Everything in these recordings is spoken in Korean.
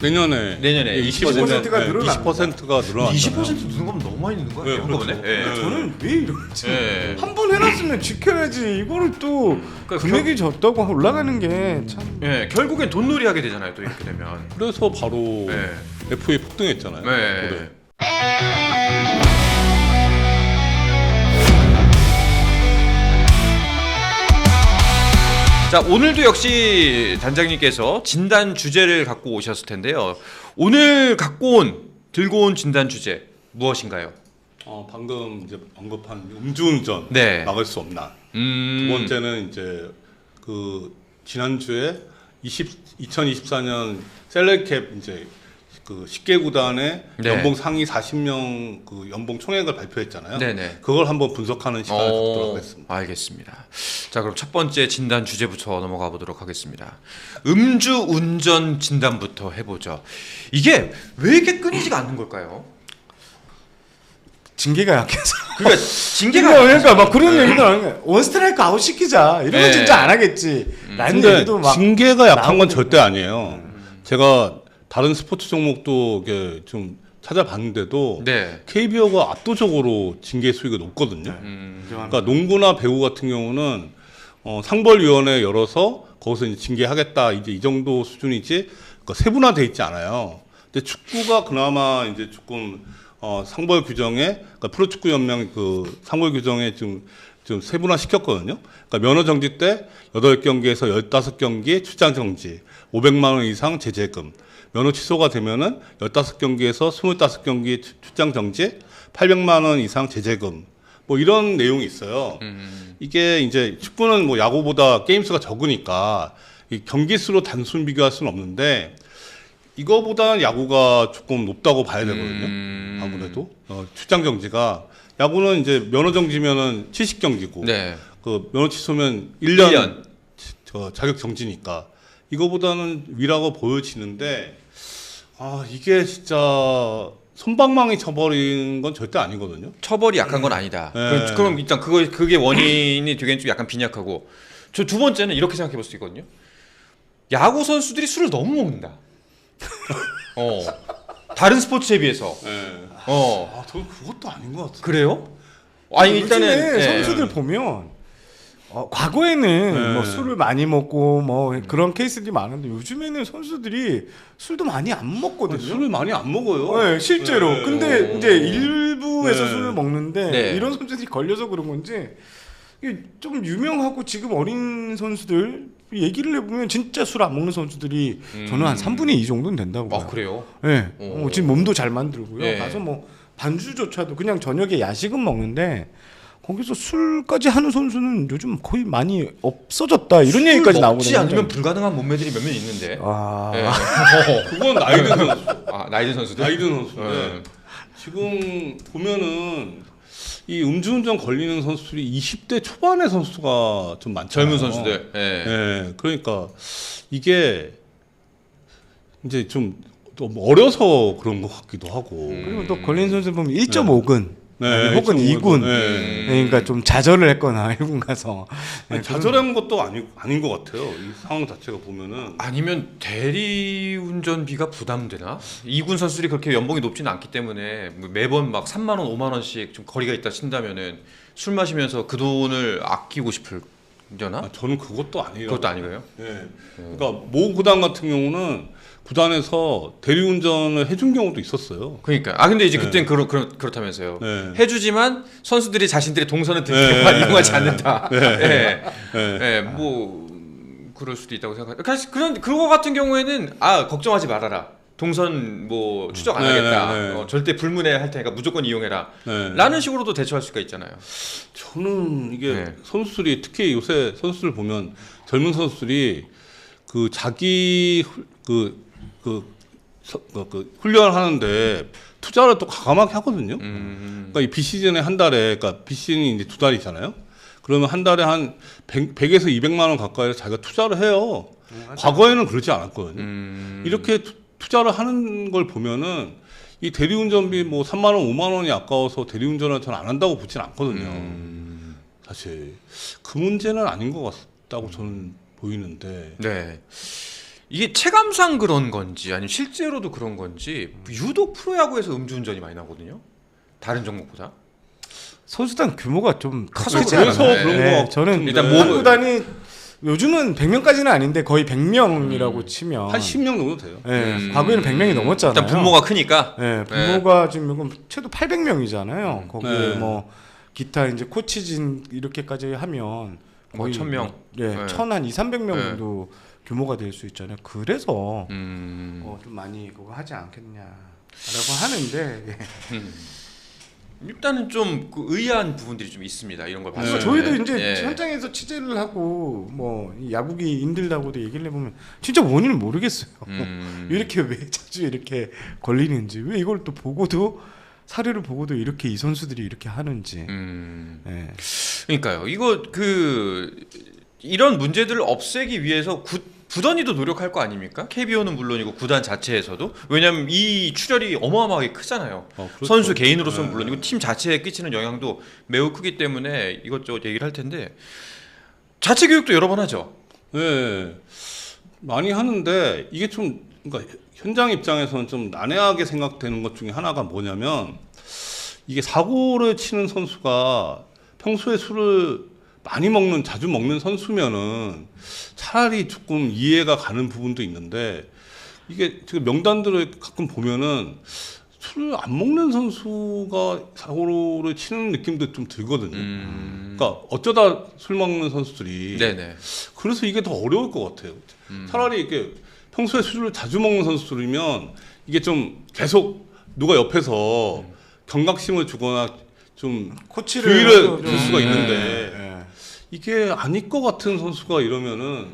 내년에 20%가 늘어납니다. 20%가 늘어났잖아요. 20% 누는 거면 너무 많이 넣는 거 아니에요? 그렇죠. 한꺼번에? 네. 저는 왜 이러지? 네. 한 번 해놨으면 지켜야지. 이거를 또 그러니까 금액이 적다고 올라가는 게 참. 예, 결국엔 돈놀이 하게 되잖아요. 또 이렇게 되면. 그래서 바로 네. FA 폭등했잖아요. 네. 올해. 자, 오늘도 역시 단장님께서 진단 주제를 갖고 오셨을 텐데요. 오늘 들고 온 진단 주제 무엇인가요? 방금 이제 언급한 음주운전 네. 막을 수 없나. 두 번째는 이제 그 지난주에 2024년 셀러리캡 이제 그 10개 구단의 네. 연봉 상위 40명 그 연봉 총액을 발표했잖아요. 네네. 그걸 한번 분석하는 시간을 갖도록 하겠습니다. 알겠습니다. 자, 그럼 첫 번째 진단 주제부터 넘어가 보도록 하겠습니다. 음주운전 진단부터 해보죠. 이게 왜 이렇게 끊이지가 않는 걸까요? 징계가 약해서. 그러니까 징계가 그러니까 막 그런 얘기도 하는 거야. 원 스트라이크 아웃 시키자. 이러면 네. 진짜 안 하겠지. 라는 근데 얘기도 막. 징계가 약한 건 나오고 절대 아니에요. 제가 다른 스포츠 종목도 이렇게 좀 찾아봤는데도 네. KBO가 압도적으로 징계 수위가 높거든요. 그러니까 농구나 배구 같은 경우는 상벌위원회 열어서 거기서 이제 징계하겠다 이제 이 정도 수준이지 그러니까 세분화돼 있지 않아요. 근데 축구가 그나마 이제 조금 상벌 규정에 그러니까 프로축구 연맹 그 상벌 규정에 좀 세분화 시켰거든요. 그러니까 면허 정지 때 8경기에서 15경기 출장 정지, 500만 원 이상 제재금. 면허 취소가 되면은 15경기에서 25경기 출장 정지, 800만 원 이상 제재금. 뭐 이런 내용이 있어요. 이게 이제 축구는 뭐 야구보다 게임 수가 적으니까 이 경기 수로 단순 비교할 수는 없는데 이거보다는 야구가 조금 높다고 봐야 되거든요. 아무래도 출장 정지가 야구는 이제 면허 정지면은 70경기고 네. 그 면허 취소면 1년 자격 정지니까 이거보다는 위라고 보여지는데 이게 진짜 손방망이 쳐버린 건 절대 아니거든요. 처벌이 약한 건 아니다. 네. 그럼 일단 그게 원인이 되게 좀 약간 빈약하고 저 두 번째는 이렇게 생각해 볼 수 있거든요. 야구 선수들이 술을 너무 먹는다. 다른 스포츠에 비해서. 네. 저는 그것도 아닌 것 같아요. 그래요? 아니 일단은 요즘에 예. 선수들 보면 과거에는 네. 뭐 술을 많이 먹고 뭐 그런 케이스들이 많은데 요즘에는 선수들이 술도 많이 안 먹거든요. 술을 많이 안 먹어요. 네, 실제로. 네. 근데 이제 일부에서 네. 술을 먹는데 네. 이런 선수들이 걸려서 그런 건지 이게 좀 유명하고 지금 어린 선수들 얘기를 해보면 진짜 술 안 먹는 선수들이 저는 한 3분의 2 정도는 된다고 봐요. 그래요? 네. 오. 지금 몸도 잘 만들고요. 네. 가서 뭐 반주조차도 그냥 저녁에 야식은 먹는데 거기서 술까지 하는 선수는 요즘 거의 많이 없어졌다 이런 얘기까지 나오거든요. 먹지 않으면 불가능한 몸매들이 몇몇 있는데. 예. 그건 나이든 선수. 나이든 선수들. 나이든 선수인데 지금 보면은 이 음주운전 걸리는 선수들이 20대 초반의 선수가 좀 많잖아요. 젊은 선수들. 예. 네, 그러니까 이게 이제 좀 어려서 그런 것 같기도 하고. 그리고 또 걸린 선수 보면 1.5근 네, 혹은 2군 네. 그러니까 좀 좌절을 했거나 1군 가서 아니, 좌절한 것도 아닌 것 같아요. 이 상황 자체가 보면은. 아니면 대리 운전비가 부담되나? 2군 선수들이 그렇게 연봉이 높지는 않기 때문에 매번 막 3만 원, 5만 원씩 좀 거리가 있다 친다면은 술 마시면서 그 돈을 아끼고 싶으려나? 저는 그것도 아니에요. 그것도 아니고요. 네. 그러니까 모 구단 같은 경우는 구단에서 대리운전을 해준 경우도 있었어요. 그러니까 근데 이제 그땐 그렇다면서요. 네. 해주지만 선수들이 자신들의 동선을 네. 이용하지 않는다. 네. 예, 뭐 그럴 수도 있다고 생각해요. 그거 같은 경우에는 걱정하지 말아라. 동선 뭐 추적 안 하겠다. 네. 절대 불문해할 테니까 무조건 이용해라. 네. 라는 식으로도 대처할 수가 있잖아요. 저는 이게 네. 선수들이 특히 요새 선수들 보면 젊은 선수들이 그 자기 훈련하는데 투자를 또 과감하게 하거든요. 그러니까 이 비시즌에 한 달에, 그러니까 비시즌이 이제 2달이잖아요. 그러면 한 달에 한 100에서 200만 원 가까이 자기가 투자를 해요. 과거에는 그러지 않았거든요. 이렇게 투자를 하는 걸 보면은 이 대리운전비 뭐 3만 원, 5만 원이 아까워서 대리운전을 저는 안 한다고 보진 않거든요. 사실 그 문제는 아닌 것 같다고 저는 보이는데. 네. 이게 체감상 그런 건지 아니면 실제로도 그런 건지 유독 프로야구에서 음주운전이 많이 나거든요. 다른 종목보다. 선수단 규모가 좀 커서 크지 그래서 않아요? 그런 네, 거 저는 같은데. 일단 한 구단이 요즘은 100명까지는 아닌데 거의 100명이라고 치면 한 10명 정도 돼요. 네, 과거에는 100명이 넘었잖아요. 일단 분모가 크니까. 네, 분모가 지금 이건 최소 800명이잖아요. 거기에 네. 뭐 기타 이제 코치진 이렇게까지 하면 뭐 1000명. 네, 네. 1000한 200~300명 네. 정도 규모가 될 수 있잖아요. 그래서 음. 좀 많이 그거 하지 않겠냐라고 하는데 예. 일단은 좀그 의아한 부분들이 좀 있습니다. 이런 걸 봤을 때. 저희도 이제 예. 현장에서 취재를 하고 뭐이 야구기 힘들다고도 얘기를 해보면 진짜 원인을 모르겠어요. 이렇게 왜 자주 이렇게 걸리는지, 왜 이걸 또 보고도 사례를 보고도 이렇게 이 선수들이 이렇게 하는지. 예. 그러니까요. 이거 이런 문제들을 없애기 위해서 구단위도 노력할 거 아닙니까? KBO는 물론이고 구단 자체에서도. 왜냐하면 이 출혈이 어마어마하게 크잖아요. 그렇죠. 선수 개인으로서는 네. 물론이고 팀 자체에 끼치는 영향도 매우 크기 때문에 이것저것 얘기를 할 텐데 자체 교육도 여러 번 하죠. 네, 많이 하는데 이게 좀 그러니까 현장 입장에서는 좀 난해하게 생각되는 것 중에 하나가 뭐냐면 이게 사고를 치는 선수가 평소에 술을 많이 먹는 자주 먹는 선수면은 차라리 조금 이해가 가는 부분도 있는데 이게 지금 명단들을 가끔 보면은 술을 안 먹는 선수가 사고를 치는 느낌도 좀 들거든요. 그러니까 어쩌다 술 먹는 선수들이 네네. 그래서 이게 더 어려울 것 같아요. 차라리 이게 평소에 술을 자주 먹는 선수들이면 이게 좀 계속 누가 옆에서 경각심을 주거나 좀 코치를 주의를 줄 좀- 수가 예, 있는데 예. 이게 아닐 것 같은 선수가 이러면은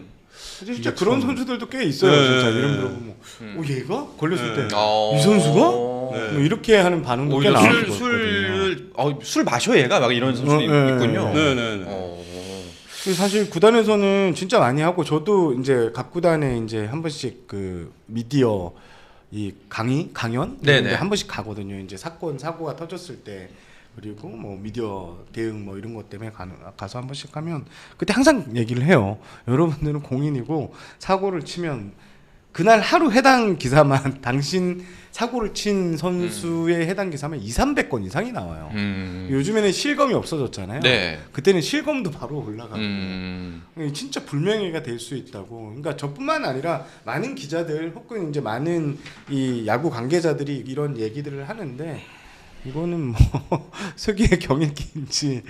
진짜 이게 그런 참- 선수들도 꽤 있어요. 네. 진짜 이름 들어보면 얘가 걸렸을 네. 때 이 선수가 네. 뭐 이렇게 하는 반응도 꽤 오히려 나왔거든요. 술 마셔 얘가 막 이런 선수도 있군요. 네네네. 사실 구단에서는 진짜 많이 하고 저도 이제 각 구단에 이제 한 번씩 그 미디어 이 강연 네네. 이런 데 한 번씩 가거든요. 이제 사건 사고가 터졌을 때 그리고 뭐 미디어 대응 뭐 이런 것 때문에 가서 한 번씩 가면 그때 항상 얘기를 해요. 여러분들은 공인이고 사고를 치면 그날 하루 해당 기사만 당신 사고를 친 선수의 해당 기사만 200~300건 이상이 나와요. 요즘에는 실검이 없어졌잖아요. 네. 그때는 실검도 바로 올라가고 진짜 불명예가 될 수 있다고. 그러니까 저뿐만 아니라 많은 기자들 혹은 이제 많은 이 야구 관계자들이 이런 얘기들을 하는데 이거는 뭐 세계의 경일기인지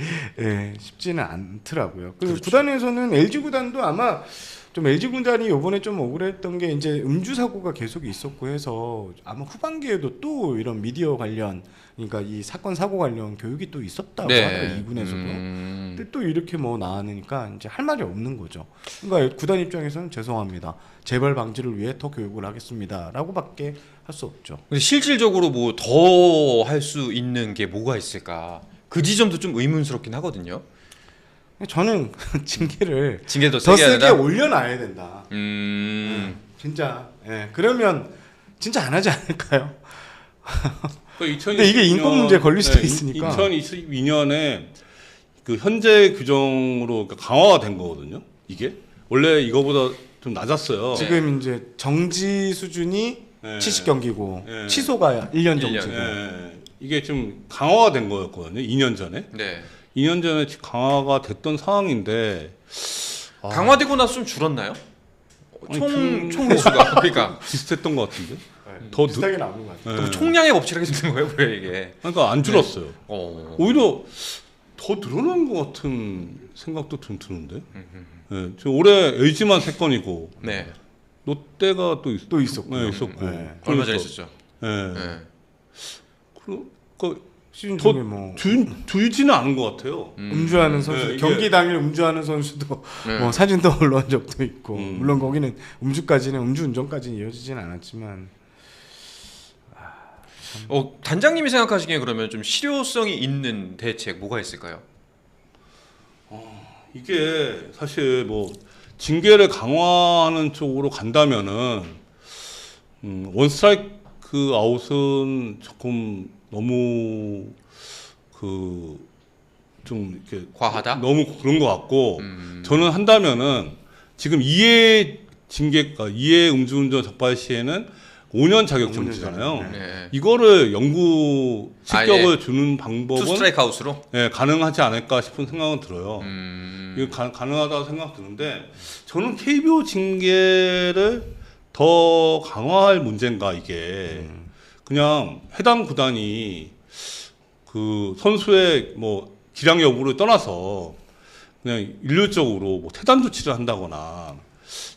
쉽지는 않더라고요. 그리고 그렇죠. 구단에서는 LG 구단도 아마 좀 LG 구단이 요번에 좀 억울했던 게 이제 음주 사고가 계속 있었고 해서 아마 후반기에도 또 이런 미디어 관련 그러니까 이 사건 사고 관련 교육이 또 있었다고 하더라고요. 2군에서도. 근데 또 이렇게 뭐 나왔으니까 이제 할 말이 없는 거죠. 그러니까 구단 입장에서는 죄송합니다. 재발 방지를 위해 더 교육을 하겠습니다라고밖에 할 수 없죠. 근데 실질적으로 뭐 더 할 수 있는 게 뭐가 있을까? 그 지점도 좀 의문스럽긴 하거든요. 저는 징계를 징계도 더 세게 해야 세게 된다. 올려놔야 된다. 진짜. 그러면 진짜 안 하지 않을까요? 근데 이게 인권 문제에 걸릴 수도 있으니까. 2022년에 그 현재 규정으로 강화가 된 거거든요. 이게 원래 이거보다 좀 낮았어요. 지금 이제 정지 수준이 네. 70경기고 네. 치소가 1년 정지고. 이게 좀 강화가 된 거였거든요. 2년 전에. 네. 2년 전에 강화가 됐던 상황인데 강화되고 나서 좀 줄었나요? 아니, 총 횟수가 그러니까 비슷했던 것 같은데. 더 비슷하게 나오는 것 같아요. 네. 총량의 법칙하게 되는 거예요, 왜 이게? 그러니까 안 줄었어요. 오히려 오히려 더 늘어난 것 같은 생각도 좀 드는데. 네, 지금 올해 LG만 3건이고 네. 롯데가 또 있었고. 네, 있었고. 네. 얼마 전에 있었죠. 네. 네. 그러니까 시즌 더 중에 뭐 줄지는 않은 것 같아요. 음주하는 선수, 네, 이게- 경기 당일 음주하는 선수도 네. 뭐 사진도 올라온 적도 있고, 음. 물론 거기는 음주 운전까지는 이어지진 않았지만. 단장님이 생각하시기에 그러면 좀 실효성이 있는 대책 뭐가 있을까요? 이게 사실 뭐 징계를 강화하는 쪽으로 간다면은 원스트라이크 아웃은 조금 너무 좀 이렇게 과하다? 너무 그런 것 같고 저는 한다면은 지금 이해 징계가 2회 음주운전 적발 시에는 5년 자격정지잖아요. 네. 이거를 영구 직격을 예. 주는 투 방법은 스트라이크 아웃으로. 예, 가능하지 않을까 싶은 생각은 들어요. 이거 가능하다고 생각 드는데 저는 KBO 징계를 더 강화할 문제인가 이게 그냥 해당 구단이 그 선수의 뭐 기량 여부를 떠나서 그냥 일률적으로 뭐 퇴단 조치를 한다거나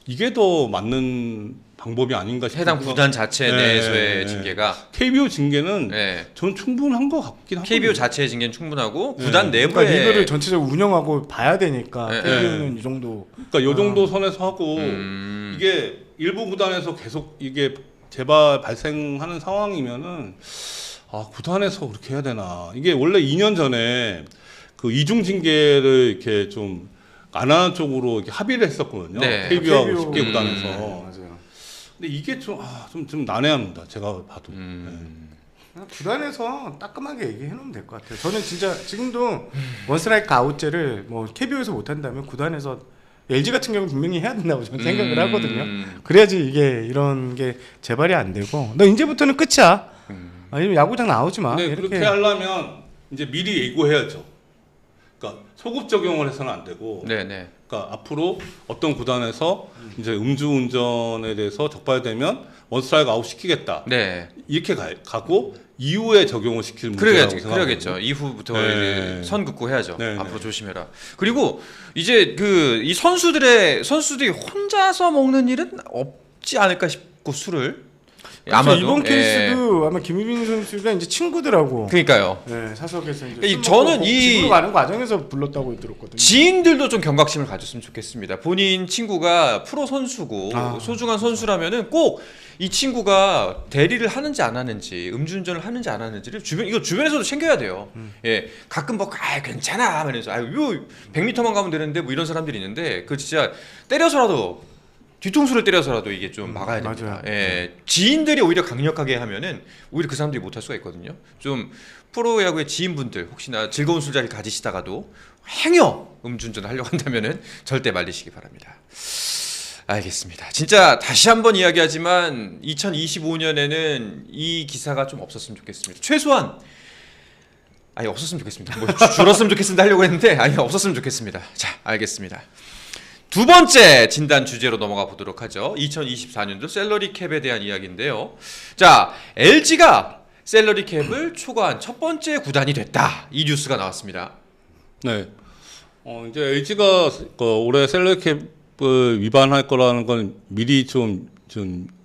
이게 더 맞는 방법이 아닌가 싶은 해당 생각- 구단 자체 네, 내에서의 네. 징계가 KBO 징계는 네. 저는 충분한 것 같긴 하거든요. KBO 자체의 징계는 충분하고 네. 구단 그러니까 내부의 리그를 전체적으로 운영하고 봐야 되니까 네. KBO는 이 정도. 그러니까 요 정도 선에서 하고 이게 일부 구단에서 계속 이게 재발 발생하는 상황이면은 아 구단에서 그렇게 해야 되나 이게 원래 2년 전에 그 이중 징계를 이렇게 좀 안 하는 쪽으로 이렇게 합의를 했었거든요. 네. KBO하고 KBO 10개 구단에서. 맞아요. 근데 이게 좀 난해합니다. 제가 봐도. 구단에서 따끔하게 얘기해 놓으면 될 것 같아요. 저는 진짜 지금도 원스트라이크 아웃제를 뭐 KBO에서 못 한다면 구단에서 LG 같은 경우는 분명히 해야 된다고 저는 생각을 하거든요. 그래야지 이게 이런 게 재발이 안 되고 너 이제부터는 끝이야. 아니면 야구장 나오지 마. 근데 이렇게. 그렇게 하려면 이제 미리 예고해야죠. 그러니까 소급 적용을 해서는 안 되고 네네. 그러니까 앞으로 어떤 구단에서 이제 음주운전에 대해서 적발되면 원스트라이크 아웃 시키겠다. 네. 이렇게 가고 이후에 적용을 시킬 문제라고 생각하거든요. 그러겠죠. 이후부터 네. 선 긋고 해야죠. 네, 앞으로 네. 조심해라. 그리고 이제 그 이 선수들이 혼자서 먹는 일은 없지 않을까 싶고 술을 아마도 이번 예. 케이스도 아마 김유빈 선수가 이제 친구들하고 그러니까 네, 사석에서 이제 그러니까 술 저는 먹고 이- 집으로 가는 과정에서 불렀다고 들었거든요. 지인들도 좀 경각심을 가졌으면 좋겠습니다. 본인 친구가 프로 선수고 아, 소중한 선수라면은 꼭 이 친구가 대리를 하는지 안 하는지 음주운전을 하는지 안 하는지를 이거 주변에서도 챙겨야 돼요. 예, 가끔 뭐 괜찮아 하면서 아유 100m만 가면 되는데 뭐 이런 사람들이 있는데 그 진짜 때려서라도 뒤통수를 때려서라도 이게 좀 막아야 됩니다. 맞아요. 예, 지인들이 오히려 강력하게 하면은 오히려 그 사람들이 못할 수가 있거든요. 좀 프로야구의 지인분들 혹시나 즐거운 술자리 가지시다가도 행여 음주운전을 하려고 한다면은 절대 말리시기 바랍니다. 알겠습니다. 진짜 다시 한번 이야기하지만 2025년에는 이 기사가 좀 없었으면 좋겠습니다. 최소한 아니 없었으면 좋겠습니다. 뭐 줄었으면 좋겠습니다 하려고 했는데 아니 없었으면 좋겠습니다. 자, 알겠습니다. 두 번째 진단 주제로 넘어가 보도록 하죠. 2024년도 셀러리 캡에 대한 이야기인데요. 자, LG가 셀러리 캡을 초과한 첫 번째 구단이 됐다. 이 뉴스가 나왔습니다. 네. 이제 LG가 올해 셀러리 캡을 위반할 거라는 건 미리 좀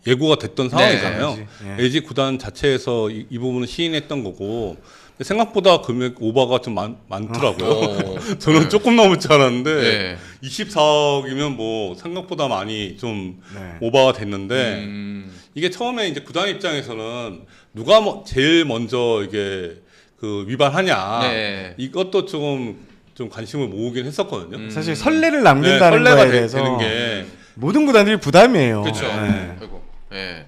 예고가 됐던 상황이잖아요. 네. LG 구단 자체에서 이 부분을 시인했던 거고 근데 생각보다 금액 오버가 좀 많더라고요. 저는 조금 넘을 줄 알았는데 네. 24억이면 뭐 생각보다 많이 좀 네. 오버가 됐는데 이게 처음에 이제 구단 입장에서는 누가 제일 먼저 이게 그 위반하냐 네. 이것도 좀 관심을 모으긴 했었거든요. 사실 선례를 남긴다는 설레가 거에 대해서 되는 게 모든 구단들이 부담이에요. 그렇죠. 네. 아이고. 예.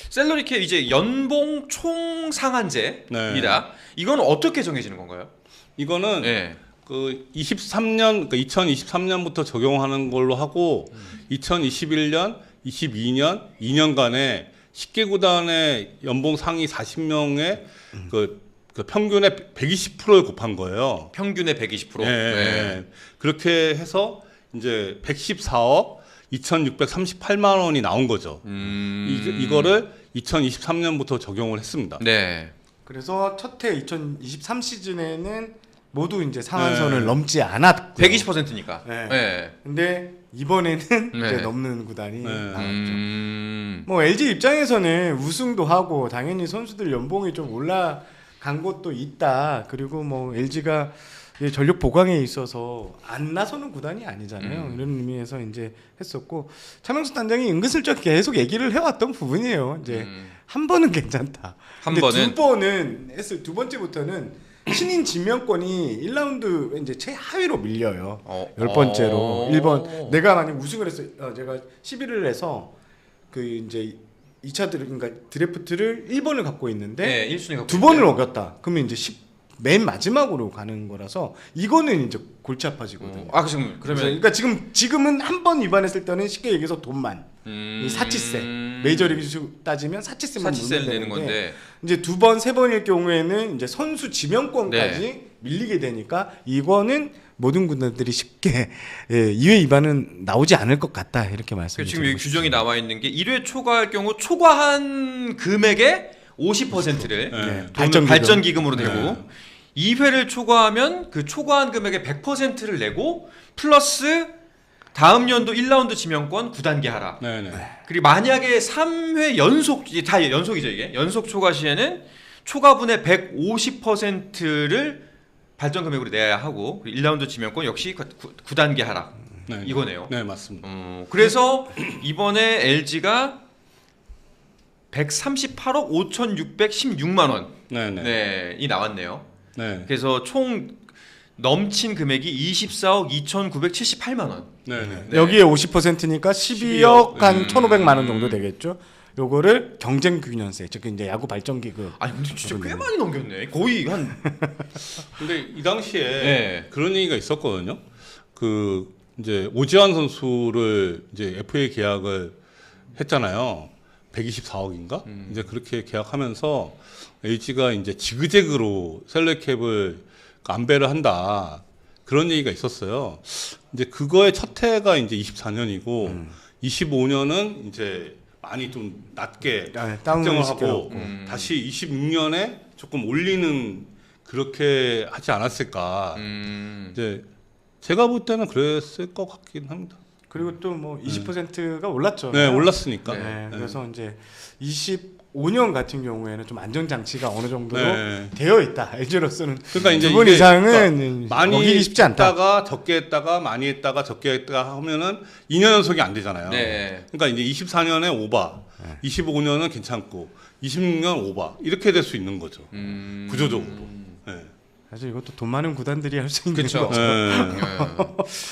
셀러리 캡 이제 연봉 총 상한제입니다. 이건 어떻게 정해지는 건가요? 이거는 예. 그 2023년부터 적용하는 걸로 하고 2021년, 22년 2년간에 10개 구단의 연봉 상위 40명의 그 평균의 120%를 곱한 거예요. 평균의 120%. 예, 예. 그렇게 해서 이제 114억 2,638만 원이 나온 거죠. 이거를 2023년부터 적용을 했습니다. 네. 그래서 첫해 2023 시즌에는 모두 이제 상한선을 네. 넘지 않았고 120%니까. 네. 네. 근데 이번에는 네. 이제 넘는 구단이 네. 나왔죠. 뭐 LG 입장에서는 우승도 하고 당연히 선수들 연봉이 좀 올라간 것도 있다. 그리고 뭐 LG가 전력 보강에 있어서 안 나서는 구단이 아니잖아요. 이런 의미에서 이제 했었고 차명수 단장이 은근슬쩍 계속 얘기를 해왔던 부분이에요. 이제 한 번은 괜찮다. 한 근데 번은? 두 번은 했을 두 번째부터는 신인 지명권이 1라운드 이제 최하위로 밀려요. 10번째로 1번 내가 만약 우승을 했어 제가 11을 해서 그 이제 2차 그러니까 드래프트를 1번을 갖고 있는데 네, 1순위 갖고 두 번을 어겼다. 그러면 이제 맨 마지막으로 가는 거라서 이거는 이제 골치 아파지거든요. 아 지금 그러면 그러니까 지금은 한 번 위반했을 때는 쉽게 얘기해서 돈만 이 사치세 메이저리그 따지면 사치세만 사치세를 물면 내는 되는데 건데 이제 두 번 세 번일 경우에는 이제 선수 지명권까지 밀리게 되니까 이거는 모든 군단들이 쉽게 2회 위반은 나오지 않을 것 같다 이렇게 말씀드리고 지금 여기 규정이 나와 있는 게 1회 초과할 경우 초과한 금액의 50%를 네. 발전 기금으로 내고 네. 2회를 초과하면 그 초과한 금액의 100%를 내고 플러스 다음 연도 1라운드 지명권 9단계 하락. 네네. 그리고 만약에 3회 연속 다 연속이죠 이게 연속 초과 시에는 초과분의 150%를 발전 금액으로 내야 하고 1라운드 지명권 역시 9단계 하락. 네. 이거네요. 네 맞습니다. 그래서 이번에 LG가 138억 5,616만 원. 네네. 네, 이 나왔네요. 네. 그래서 총 넘친 금액이 24억 2,978만 원. 네네. 네. 여기에 50%니까 12억 한 1,500만 원 음. 정도 되겠죠. 요거를 경쟁균연세, 즉 이제 야구 발전기금. 아니 근데 진짜 꽤 많이 넘겼네. 거의 한 근데 이 당시에 네. 그런 얘기가 있었거든요. 그 이제 오지환 선수를 이제 FA 계약을 했잖아요. 124억인가? 이제 그렇게 계약하면서 LG가 이제 지그재그로 셀러캡을 안배를 한다. 그런 얘기가 있었어요. 이제 그거의 첫 해가 이제 24년이고 25년은 이제 많이 좀 낮게 다운을 책정을 시켜놓고. 하고 다시 26년에 조금 올리는 그렇게 하지 않았을까. 이제 제가 볼 때는 그랬을 것 같긴 합니다. 그리고 또 뭐 20%가 올랐죠. 네, 올랐으니까. 네, 그래서 이제 25년 같은 경우에는 좀 안정 장치가 어느 정도로 네. 되어 있다. LG로서는 그러니까 이제 두 번 이게 이상은 많이 먹이기 쉽지 않다. 했다가 적게 했다가 많이 했다가 적게 했다가 하면은 2년 연속이 안 되잖아요. 네. 그러니까 이제 24년에 오바, 25년은 괜찮고 26년 오바 이렇게 될 수 있는 거죠. 구조적으로. 네. 사실 이것도 돈 많은 구단들이 할 수 있는 그쵸. 거죠. 네.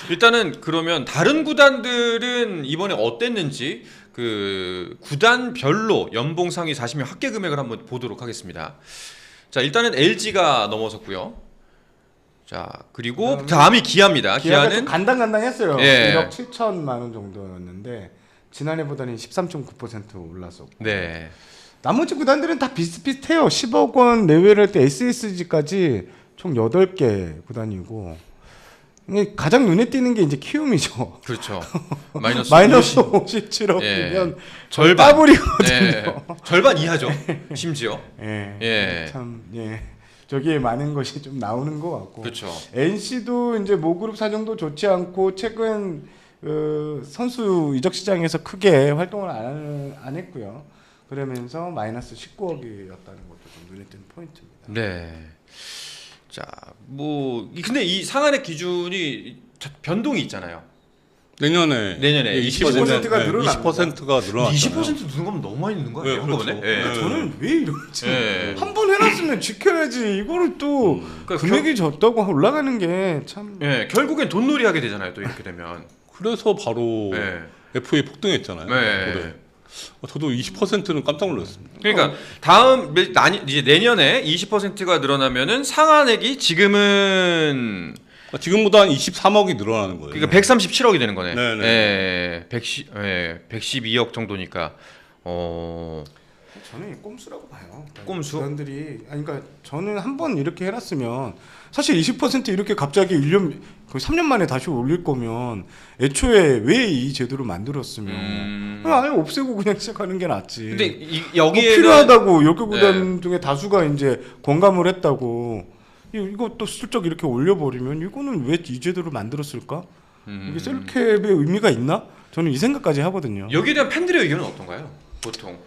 일단은 그러면 다른 구단들은 이번에 어땠는지 그 구단별로 연봉 상위 40명 합계 금액을 한번 보도록 하겠습니다. 자 일단은 LG가 넘어섰고요. 자 그리고 다음이 기아입니다. 기아가 좀 기아는 간당간당했어요. 예. 1억 7천만 원 정도였는데 지난해보다는 13.9% 올랐었고 네. 나머지 구단들은 다 비슷비슷해요. 10억 원 내외를 할 때 SSG까지 총 8개 구단이고 이게 가장 눈에 띄는 게 이제 키움이죠. 그렇죠. 마이너스, 마이너스 50. 57억이면 예. 절반. 더블이거든요. 예. 절반 이하죠. 심지어. 예. 예. 참 예. 저기에 많은 것이 좀 나오는 것 같고. 그렇죠. NC도 이제 모그룹 사정도 좋지 않고 최근 선수 이적 시장에서 크게 활동을 안 했고요. 그러면서 마이너스 19억이었다는 것도 좀 눈에 띄는 포인트입니다. 네. 자, 뭐 근데 이 상한의 기준이 변동이 있잖아요. 내년에 20%가 늘어납니다. 20%가 늘어났잖아요. 20% 누는 거면 너무 많이 넣는 거 아니에요? 네, 그렇죠. 한꺼번에? 예. 네. 저는 왜 이러지? 예. 한 번 해놨으면 지켜야지. 이거를 또 그러니까 금액이 적다고 올라가는 게 참. 예, 결국엔 돈놀이 하게 되잖아요. 또 이렇게 되면. 그래서 바로 예. FA 폭등했잖아요. 네. 올해. 저도 20%는 깜짝 놀랐습니다. 그러니까 다음 이제 내년에 20%가 늘어나면은 상한액이 지금은 지금보다 한 23억이 늘어나는 거예요. 그러니까 137억이 되는 거네. 네네. 예. 112억 정도니까. 저는 꼼수라고 봐요. 꼼수? 구단들이 그러니까 저는 한 번 이렇게 해놨으면 사실 20% 이렇게 갑자기 1년 거의 3년 만에 다시 올릴 거면 애초에 왜 이 제도를 만들었으면 그냥 아예 없애고 그냥 시작하는 게 낫지. 근데 뭐 여기에 필요하다고 10개 구단 중에 다수가 이제 공감을 했다고 이것도 슬쩍 이렇게 올려버리면 이거는 왜 이 제도를 만들었을까? 이게 셀캡의 의미가 있나? 저는 이 생각까지 하거든요. 여기에 대한 팬들의 의견은 어떤가요? 보통.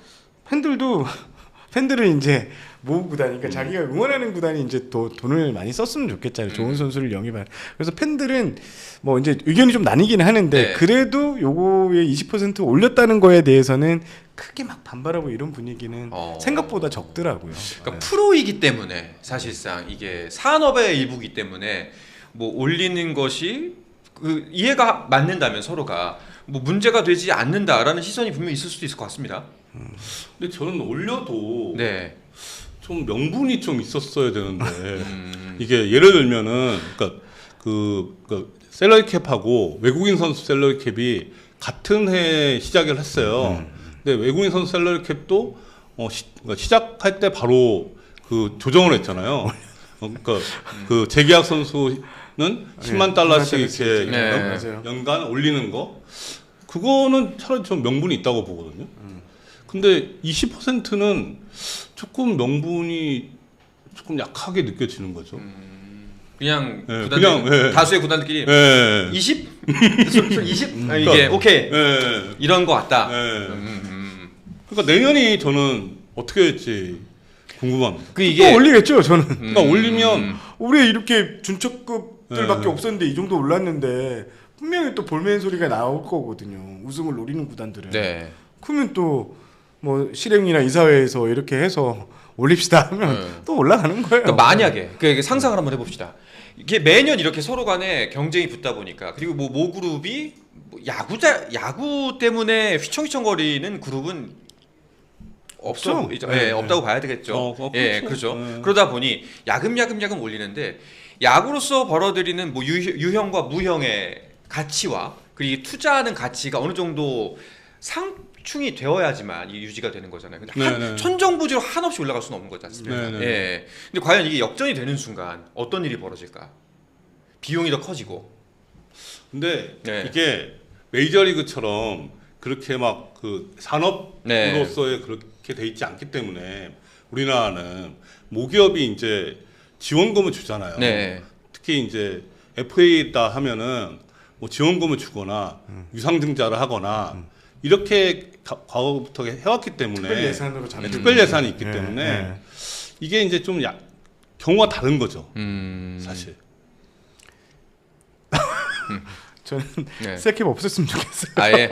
팬들은 이제 모브 구단이니까 자기가 응원하는 구단이 이제 또 돈을 많이 썼으면 좋겠잖아요. 좋은 선수를 영입하는. 그래서 팬들은 뭐 이제 의견이 좀 나뉘긴 하는데 네. 그래도 요거에 20% 올렸다는 거에 대해서는 크게 막 반발하고 이런 분위기는 생각보다 적더라고요. 그러니까 프로이기 때문에 사실상 이게 산업의 일부이기 때문에 뭐 올리는 것이 그 이해가 맞는다면 서로가 뭐 문제가 되지 않는다라는 시선이 분명히 있을 수도 있을 것 같습니다. 근데 저는 올려도 네. 좀 명분이 좀 있었어야 되는데 이게 예를 들면은 그러니까 그 셀러리 캡하고 외국인 선수 셀러리 캡이 같은 해에 시작을 했어요. 근데 외국인 선수 셀러리 캡도 그러니까 시작할 때 바로 그 조정을 했잖아요. 그러니까 그 재계약 선수는 10만 달러씩 이렇게 네. 연간 올리는 거 그거는 차라리 좀 명분이 있다고 보거든요. 근데 20%는 조금 명분이 조금 약하게 느껴지는 거죠. 그냥 네, 구단들, 그냥, 네. 다수의 구단들끼리 네. 20? 20? 이게 오케이 네. 이런 거 같다. 네. 그러니까 내년이 저는 어떻게 될지 궁금합니다. 그 또 이게 올리겠죠 저는. 그러니까 올리면 올해 이렇게 준척급들밖에 네. 없었는데 이 정도 올랐는데 분명히 또 볼멘 소리가 나올 거거든요. 우승을 노리는 구단들은. 네. 그러면 또 뭐 실행이나 이사회에서 이렇게 해서 올립시다 하면 또 올라가는 거예요. 그러니까 만약에 그 상상을 한번 해봅시다. 이게 매년 이렇게 서로 간에 경쟁이 붙다 보니까 그리고 뭐 모 그룹이 뭐 야구 때문에 휘청휘청거리는 그룹은 없어 보이죠. 네. 네, 없다고 봐야 되겠죠. 예, 그렇죠. 그렇죠. 네. 그러다 보니 야금 올리는데 야구로서 벌어들이는 뭐 유형과 무형의 가치와 그리고 투자하는 가치가 어느 정도 상충이 되어야지만 이게 유지가 되는 거잖아요. 근데 네네. 천정부지로 한없이 올라갈 수는 없는 거지 않습니까? 네네. 예. 근데 과연 이게 역전이 되는 순간 어떤 일이 벌어질까? 비용이 더 커지고. 근데 네. 이게 메이저리그처럼 그렇게 막 그 산업으로서의 그렇게 돼 있지 않기 때문에 우리나라는 모기업이 이제 지원금을 주잖아요. 네. 특히 이제 FA다 하면은 뭐 지원금을 주거나 유상증자를 하거나 이렇게 과거부터 해왔기 때문에 특별 예산으로 잡는 특별 예산이 있기 네, 때문에 네. 이게 이제 좀 경우가 다른 거죠. 사실. 저는 네. 세캡 없었으면 좋겠어요. 아예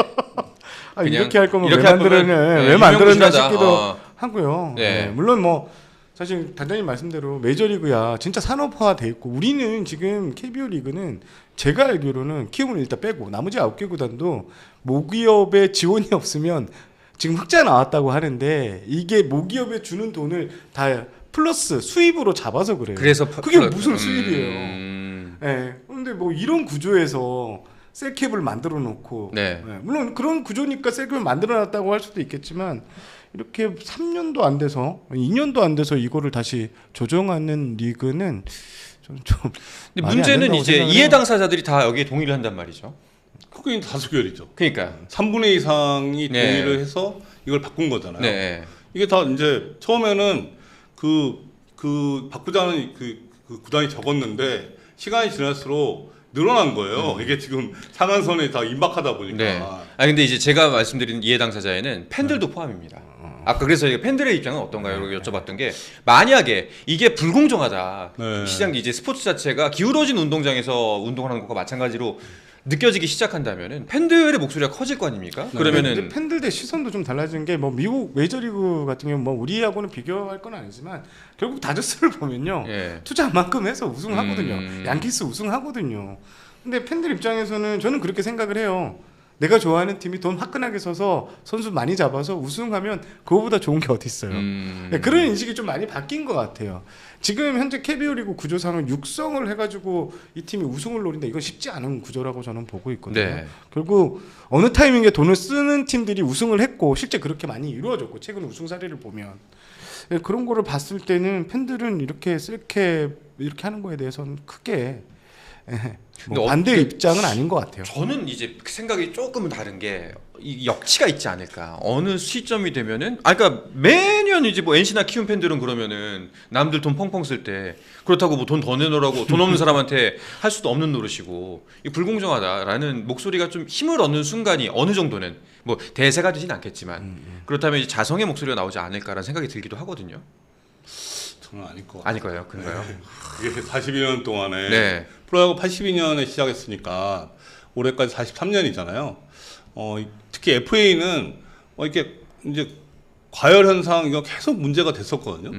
아, 그냥 이렇게 할 거면 이렇게 왜 할 거면, 만들었냐, 네, 왜 만들었냐 유명무실하다. 싶기도 하고요. 네. 네, 물론 뭐 사실 단장님 말씀대로 메이저리그야 진짜 산업화돼 있고 우리는 지금 KBO 리그는 제가 알기로는 키움을 일단 빼고 나머지 9개 구단도 모기업의 지원이 없으면 지금 흑자 나왔다고 하는데 이게 모기업에 주는 돈을 다 플러스 수입으로 잡아서 그래요. 그래서 그게 무슨 수입이에요? 음. 네. 그런데 뭐 이런 구조에서 셀캡을 만들어 놓고 네. 물론 그런 구조니까 셀캡을 만들어 놨다고 할 수도 있겠지만 이렇게 3년도 안 돼서 2년도 안 돼서 이거를 다시 조정하는 리그는 좀 근데 많이 안 문제는 된다고 이제 생각을 이해 해요. 당사자들이 다 여기에 동의를 한단 말이죠. 그게 다수결이죠. 그러니까 3분의 2 이상이 네. 동의를 해서 이걸 바꾼 거잖아요. 네. 이게 다 이제 처음에는 바꾸자는 그 구단이 적었는데 시간이 지날수록 늘어난 거예요. 이게 지금 상한선에 다 임박하다 보니까. 네. 아 근데 이제 제가 말씀드린 이해 당사자에는 팬들도 포함입니다. 아까 그래서 팬들의 입장은 어떤가요? 라고 여쭤봤던 게 만약에 이게 불공정하다. 네. 시장 이제 스포츠 자체가 기울어진 운동장에서 운동하는 것과 마찬가지로 느껴지기 시작한다면은 팬들의 목소리가 커질 거 아닙니까? 네. 그러면은 근데 팬들의 시선도 좀 달라지는 게 뭐 미국 메이저리그 같은 경우 뭐 우리하고는 비교할 건 아니지만 결국 다저스를 보면요 예. 투자한 만큼 해서 우승하거든요. 음. 양키스 우승하거든요. 근데 팬들 입장에서는 저는 그렇게 생각을 해요. 내가 좋아하는 팀이 돈 화끈하게 써서 선수 많이 잡아서 우승하면 그거보다 좋은 게 어디 있어요. 네, 그런 인식이 좀 많이 바뀐 것 같아요. 지금 현재 KBO 리그 구조상은 육성을 해가지고 이 팀이 우승을 노린다. 이건 쉽지 않은 구조라고 저는 보고 있거든요. 네. 결국 어느 타이밍에 돈을 쓰는 팀들이 우승을 했고 실제 그렇게 많이 이루어졌고 최근 우승 사례를 보면 네, 그런 거를 봤을 때는 팬들은 이렇게 셀캡 이렇게 하는 거에 대해서는 크게 근데 뭐 반대 입장은 아닌 것 같아요. 저는 이제 그 생각이 조금은 다른 게 이 역치가 있지 않을까. 어느 시점이 되면은 그러니까 매년 이제 뭐 NC나 키움 팬들은 그러면은 남들 돈 펑펑 쓸 때 그렇다고 뭐 돈 더 내놓으라고 돈 없는 사람한테 할 수도 없는 노릇이고 이 불공정하다라는 목소리가 좀 힘을 얻는 순간이 어느 정도는 뭐 대세가 되진 않겠지만 그렇다면 이제 자성의 목소리가 나오지 않을까라는 생각이 들기도 하거든요. 저는 아닐 것 같아요. 아닐 거예요, 그런가요? 이게 42년 동안에 네. 프로야구 82년에 시작했으니까 올해까지 43년이잖아요. 특히 FA는 이렇게 이제 과열 현상 이거 계속 문제가 됐었거든요.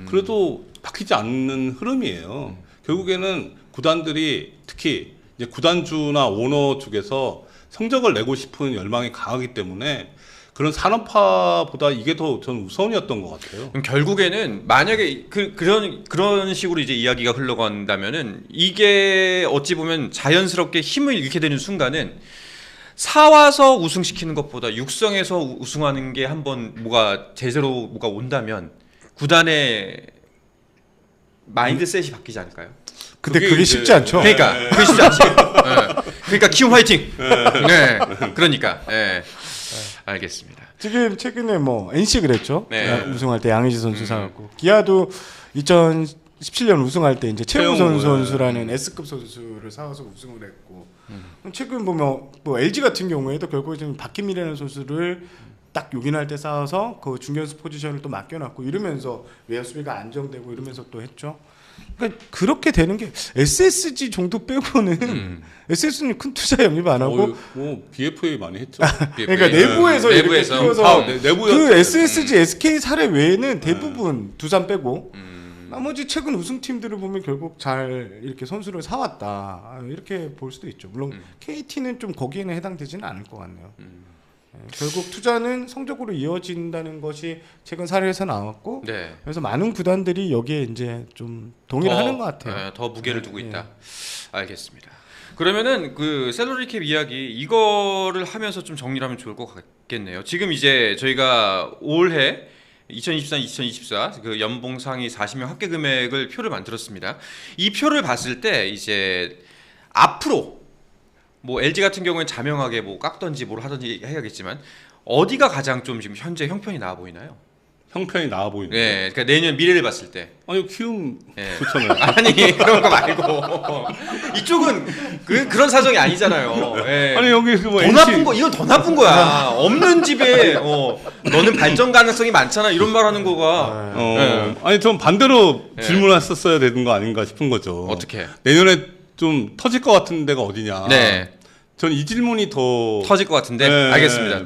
그래도 바뀌지 않는 흐름이에요. 결국에는 구단들이 특히 이제 구단주나 오너 쪽에서 성적을 내고 싶은 열망이 강하기 때문에 그런 산업화보다 이게 더 저는 우선이었던 것 같아요. 그럼 결국에는 만약에 그런 식으로 이제 이야기가 흘러간다면은 이게 어찌 보면 자연스럽게 힘을 잃게 되는 순간은 사와서 우승시키는 것보다 육성에서 우승하는 게 한번 제대로 뭐가 온다면 구단의 마인드셋이 바뀌지 않을까요? 근데 그게 그게 이제- 쉽지 않죠. 그러니까 그게 쉽지 않죠. 네. 그러니까 키움 화이팅. 네. 그러니까. 네. 알겠습니다. 지금 최근에 뭐 NC 그랬죠. 네. 우승할 때 양의지 선수 사갖고 기아도 2017년 우승할 때 이제 최우선 최용우, 선수라는 S급 선수를 사와서 우승을 했고 최근 보면 뭐 LG 같은 경우에도 결국에 지금 박희미라는 선수를 딱 요긴할 때 쌓아서 그 중견수 포지션을 또 맡겨놨고 이러면서 외야 수비가 안정되고 이러면서 또 했죠. 그러니까 그렇게 되는 게 SSG 정도 빼고는 SSG는 큰 투자 영입 안 하고 뭐 BFA 많이 했죠. 그러니까 내부에서 이렇게 키워서 내부였 그 SSG, SK 사례 외에는 대부분 두산 빼고 나머지 최근 우승팀들을 보면 결국 잘 이렇게 선수를 사왔다 이렇게 볼 수도 있죠. 물론 KT는 좀 거기에는 해당되지는 않을 것 같네요. 결국 투자는 성적으로 이어진다는 것이 최근 사례에서 나왔고 네. 그래서 많은 구단들이 여기에 이제 좀 동의를 하는 것 같아요. 네, 더 무게를 두고 있다. 알겠습니다. 그러면은 그 셀러리 캡 이야기 이거를 하면서 좀 정리를 하면 좋을 것 같겠네요. 지금 이제 저희가 올해 2023-2024 그 연봉 상위 40명 합계 금액을 표를 만들었습니다. 이 표를 봤을 때 이제 앞으로 뭐 LG 같은 경우는 자명하게 뭐 깎던지 뭘 하든지 해야겠지만 어디가 가장 좀 지금 현재 형편이 나아 보이나요? 형편이 나아 보이는. 네, 그러니까 내년 미래를 봤을 때. 아니 키움 네. 좋잖아요. 아니 그런 거 말고 이쪽은 그런 사정이 아니잖아요. 예. 아니 여기 뭐 더 나쁜 거 이건 더 나쁜 거야. 없는 집에 너는 발전 가능성이 많잖아 이런 말하는 거가 네. 아니 좀 반대로 네. 질문했었어야 되는 거 아닌가 싶은 거죠. 어떻게? 내년에 좀 터질 것 같은 데가 어디냐. 네. 전 이 질문이 더 터질 것 같은데 네. 알겠습니다.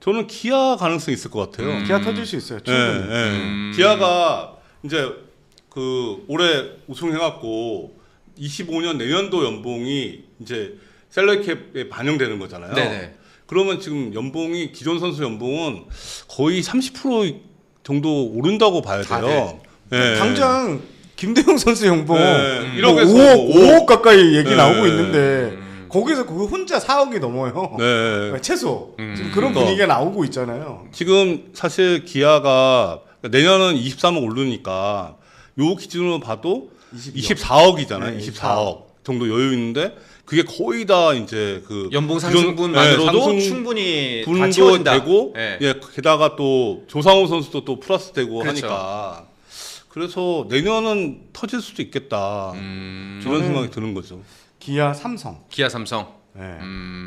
저는 기아 가능성이 있을 것 같아요. 기아 터질 수 있어요. 충분히. 기아가 이제 그 올해 우승해갖고 25년 내년도 연봉이 이제 셀러리캡에 반영되는 거잖아요. 네네. 그러면 지금 연봉이 기존 선수 연봉은 거의 30% 정도 오른다고 봐야 돼요. 네. 당장 김대용 선수 연봉 네. 1억에서 5억 가까이 얘기 네. 나오고 있는데 거기서 그거 혼자 4억이 넘어요. 네. 최소 지금 그런 그러니까. 분위기가 나오고 있잖아요. 지금 사실 기아가 내년은 23억 오르니까 요 기준으로 봐도 24억이잖아요. 네, 24억 정도 여유 있는데 그게 거의 다 이제 그 연봉 기존- 상승분만으로도 상승 충분히 다 분도 채워진다. 되고 네. 예 게다가 또 조상우 선수도 또 플러스 되고 그렇죠. 하니까 그래서 내년은 터질 수도 있겠다 이런 저는- 생각이 드는 거죠. 기아, 삼성. 기아 삼성. 네.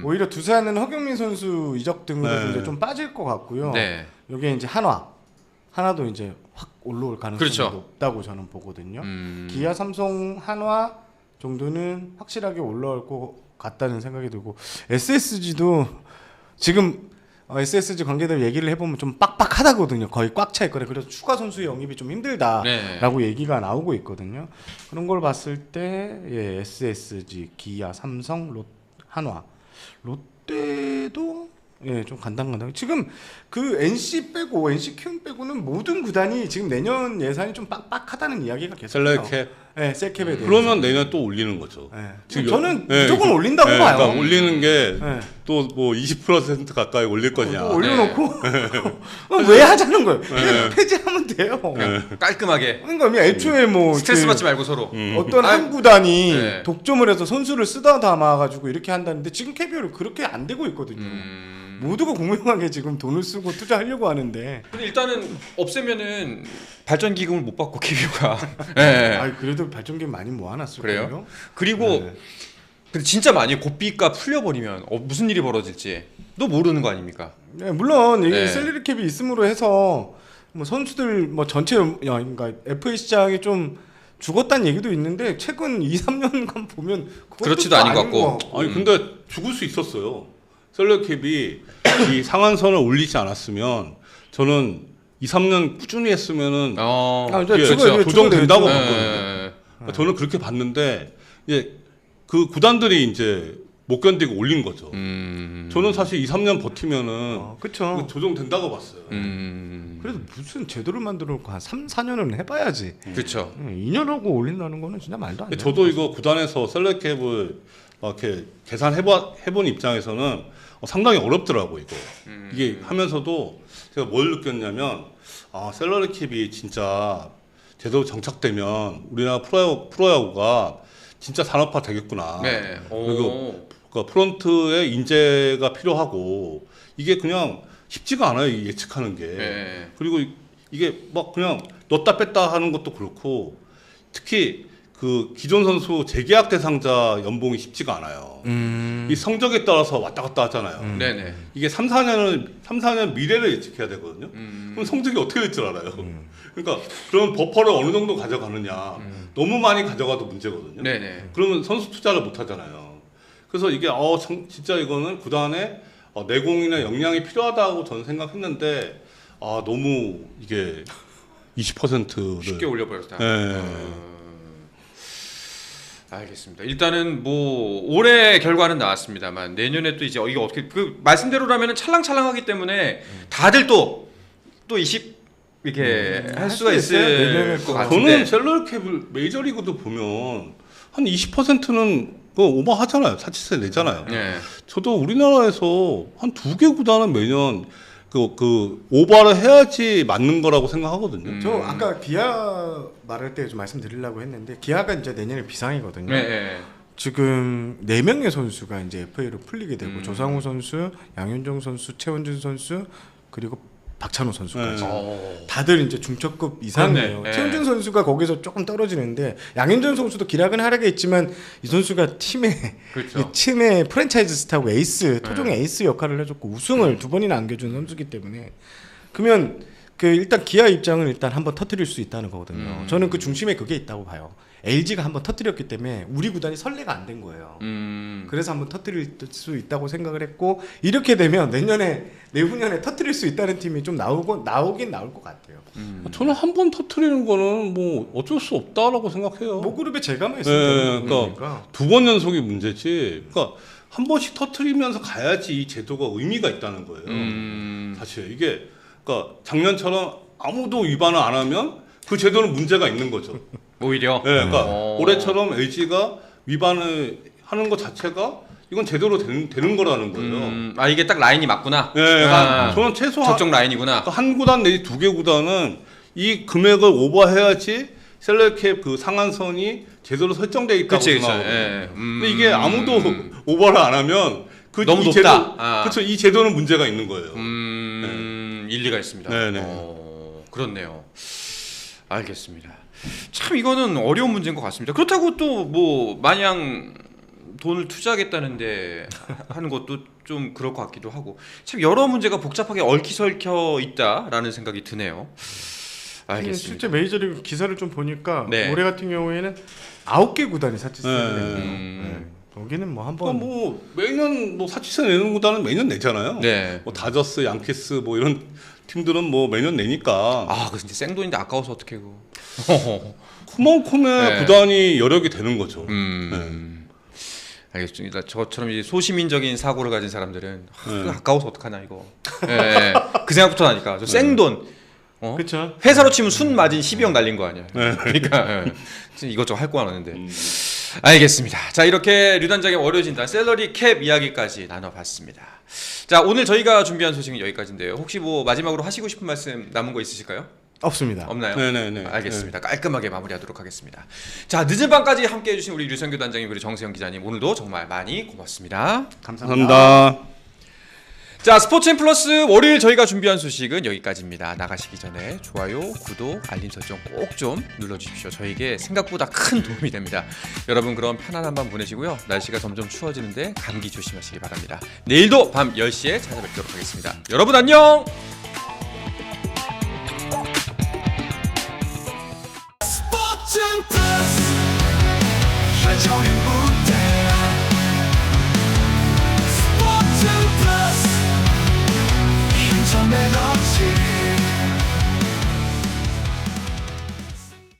오히려 두산은 허경민 선수 이적 등으로 네. 이제 좀 빠질 것 같고요. 네. 여기에 이제 하나도 이제 확 올라올 가능성이 그렇죠. 높다고 저는 보거든요. 음. 기아, 삼성, 한화 정도는 확실하게 올라올 것 같다는 생각이 들고 SSG도 지금 SSG 관계들 얘기를 해보면 좀 빡빡하다거든요. 거의 꽉 차 있거든요. 그래서 추가 선수 영입이 좀 힘들다라고 네. 얘기가 나오고 있거든요. 그런 걸 봤을 때 SSG, 기아, 삼성, 한화, 롯데도 좀 간당간당. 지금 그 NC 빼고 NC 키움 빼고는 모든 구단이 지금 내년 예산이 좀 빡빡하다는 이야기가 계속해요. 셀러캡 네, 셀캡에 대해서. 그러면 내년 또 올리는 거죠. 네. 지금 저는 네, 무조건 그- 올린다고 네, 봐요. 그러니까 올리는 게 네. 또 뭐 20% 가까이 올릴 거냐. 또 올려놓고 왜 하자는 거예요? 그냥 폐지하면 돼요. 그냥 깔끔하게 그러니까 그냥 애초에 뭐 스트레스 그 받지 말고 서로. 어떤 아, 한 구단이 네. 독점을 해서 선수를 쓰다 담아가지고 이렇게 한다는데 지금 KBO는 그렇게 안 되고 있거든요. 모두가 공평하게 지금 돈을 쓰고 투자하려고 하는데. 근데 일단은 없애면은 발전 기금을 못 받고 KBO가. 네. 아 그래도 발전기 많이 모아놨을 그래요? 거예요. 그리고 네. 근데 진짜 만약 고삐가 풀려버리면 무슨 일이 벌어질지 또 모르는 거 아닙니까? 네, 물론 네. 이 셀러리 캡이 있음으로 해서 뭐 선수들 뭐 전체 그러니까 FA 시장이 좀 죽었다는 얘기도 있는데 최근 2-3년간 보면 그것도 그렇지도 또 아닌 것 같고. 아니 근데 죽을 수 있었어요. 셀러캡이 이 상한선을 올리지 않았으면 저는 2-3년 꾸준히 했으면은 이제 예, 죽어요. 조정된다고 죽어요. 봤거든요. 그러니까 저는 그렇게 봤는데 이제 그 구단들이 이제 못 견디고 올린 거죠. 저는 사실 2, 3년 버티면은 그쵸. 이거 조정된다고 봤어요. 그래도 무슨 제도를 만들어 놓고 한 3, 4년은 해봐야지. 그렇죠. 2년 하고 올린다는 거는 진짜 말도 안 돼. 저도 이거 구단에서 셀러캡을 이렇게 계산해본 입장에서는 상당히 어렵더라고 이거. 이게 하면서도 제가 뭘 느꼈냐면 셀러캡이 진짜 제대로 정착되면 우리나라 프로야구가 진짜 산업화 되겠구나. 네. 그리고 그러니까 프런트에 인재가 필요하고 이게 그냥 쉽지가 않아요. 이 예측하는 게. 네. 그리고 이게 막 그냥 넣었다 뺐다 하는 것도 그렇고 특히 그 기존 선수 재계약 대상자 연봉이 쉽지가 않아요. 이 성적에 따라서 왔다 갔다 하잖아요. 네네. 이게 3, 4년 미래를 예측해야 되거든요. 그럼 성적이 어떻게 될 줄 알아요. 그러니까 그런 버퍼를 어느 정도 가져가느냐. 너무 많이 가져가도 문제거든요. 네네. 그러면 선수 투자를 못 하잖아요. 그래서 이게 진짜 이거는 구단에 내공이나 역량이 필요하다고 저는 생각했는데 너무 이게 20%를 쉽게 올려버렸다. 네. 알겠습니다. 일단은 뭐 올해 결과는 나왔습니다만 내년에 또 이제 이게 어떻게 그 말씀대로라면은 찰랑찰랑하기 때문에 다들 또 20 이렇게 할 수가 내년에 있을 것 또. 같은데. 저는 셀러캡을 메이저리그도 보면 한 20%는 오버하잖아요. 사치세 내잖아요. 네. 저도 우리나라에서 한 2개 구단은 매년 그 오버를 해야지 맞는 거라고 생각하거든요. 저 아까 기아 말할 때 좀 말씀드리려고 했는데 기아가 이제 내년에 비상이거든요. 네. 지금 4명의 선수가 이제 FA로 풀리게 되고 조상우 선수, 양현종 선수, 최원준 선수 그리고 박찬호 선수까지 다들 이제 중첩급 이상이에요. 그렇네. 최원준 선수가 거기서 조금 떨어지는데 양현종 선수도 기락은 하락에 있지만 이 선수가 팀의 그렇죠. 이 팀의 프랜차이즈 스타고 에이스 토종의 에이스 역할을 해줬고 우승을 2번이나 안겨준 선수기 때문에 그러면 그 일단 기아 입장은 일단 한번 터뜨릴 수 있다는 거거든요. 저는 그 중심에 그게 있다고 봐요. LG가 한번 터뜨렸기 때문에 우리 구단이 선례가 안 된 거예요. 그래서 한번 터뜨릴 수 있다고 생각을 했고 이렇게 되면 내후년에 터뜨릴 수 있다는 팀이 좀 나오긴 나올 것 같아요. 저는 한 번 터트리는 거는 뭐 어쩔 수 없다라고 생각해요. 모그룹에 제가만 있으면 그러니까 2번 연속이 문제지. 그러니까 한 번씩 터트리면서 가야지 이 제도가 의미가 있다는 거예요. 사실 이게 그러니까 작년처럼 아무도 위반을 안 하면 그 제도는 문제가 있는 거죠. 오히려. 네, 그러니까 올해처럼 LG가 위반을 하는 것 자체가 이건 제대로 되는 거라는 거예요. 이게 딱 라인이 맞구나. 네, 그러니까 저는 최소한 적정 라인이구나. 그러니까 한 구단 내지 2개 구단은 이 금액을 오버해야지 셀러캡 그 상한선이 제대로 설정돼 있다고 생각하거든요. 예. 근데 이게 아무도 오버를 안 하면 너무 이 높다. 그렇죠. 이 제도는 문제가 있는 거예요. 일리가 있습니다. 네네. 그렇네요. 알겠습니다. 참 이거는 어려운 문제인 것 같습니다. 그렇다고 또 뭐 마냥 돈을 투자하겠다는데 하는 것도 좀 그럴 것 같기도 하고 참 여러 문제가 복잡하게 얽히설켜 있다라는 생각이 드네요. 알겠습니다. 실제 메이저리그 기사를 좀 보니까 네. 올해 같은 경우에는 9개 구단이 사치세를 냈네요. 여기는 뭐 한번 뭐 매년 뭐 사치세 내는 구단은 매년 내잖아요. 네. 뭐 다저스, 양키스 뭐 이런 팀들은 뭐 매년 내니까. 그 진짜 생돈인데 아까워서 어떻게 그. 그만큼의 네. 구단이 여력이 되는 거죠. 알겠습니다. 저처럼 이제 소시민적인 사고를 가진 사람들은 네. 아까워서 어떡하나 이거. 예. 그 생각부터 나니까 저 생돈. 그렇죠. 회사로 치면 순 마진 12억 날린 거 아니야. 그러니까 진짜 이것저것 할 거 많았는데. 알겠습니다. 자, 이렇게 류단장의 월요진단 셀러리 캡 이야기까지 나눠봤습니다. 자, 오늘 저희가 준비한 소식은 여기까지인데요. 혹시 뭐 마지막으로 하시고 싶은 말씀 남은 거 있으실까요? 없습니다. 없나요? 네네네. 알겠습니다. 깔끔하게 마무리하도록 하겠습니다. 자, 늦은 밤까지 함께해 주신 우리 류성규 단장님 그리고 정세영 기자님 오늘도 정말 많이 고맙습니다. 감사합니다. 자, 스포츠앤 플러스 월요일 저희가 준비한 소식은 여기까지입니다. 나가시기 전에 좋아요, 구독, 알림 설정 꼭 좀 눌러주십시오. 저에게 생각보다 큰 도움이 됩니다. 여러분 그럼 편안한 밤 보내시고요. 날씨가 점점 추워지는데 감기 조심하시기 바랍니다. 내일도 밤 10시에 찾아뵙도록 하겠습니다. 여러분 안녕! 스포츠는 플러스 한정의 무대 스포츠는 플러스 인터넷 없이